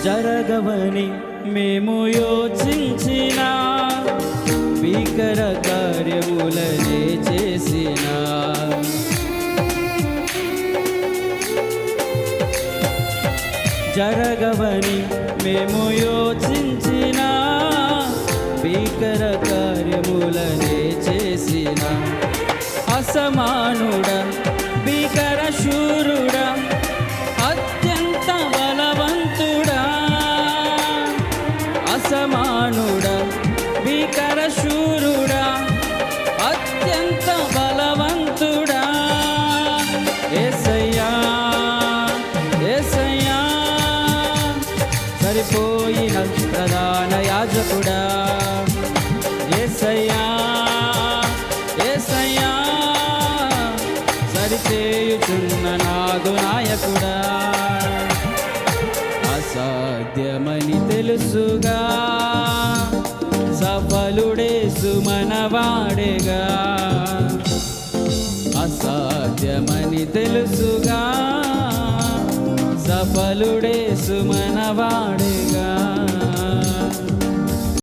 జరగవని మేము యోచించిన భీకర కార్యములనే చేసిన జరగవని మేము యోచించిన భీకర కార్యములనే చేసిన అసమానుడా భీకర శూరుడా అత్యంత బలవంతుడా అసమానుడా భీకర శూరుడా అత్యంత బలవంతుడా యేసయ్యా యేసయ్యా సరిపోయిన ప్రధాన యాజకుడా యేసయ్యా యేసయ్యా సరిచేయుచున్న నాదు నాయకుడా అసాధ్యమని తెలుసుగా సఫలుడేసు మనవాడేగా అసాధ్యమని తెలుసుగా సఫలుడేసు మనవాడేగా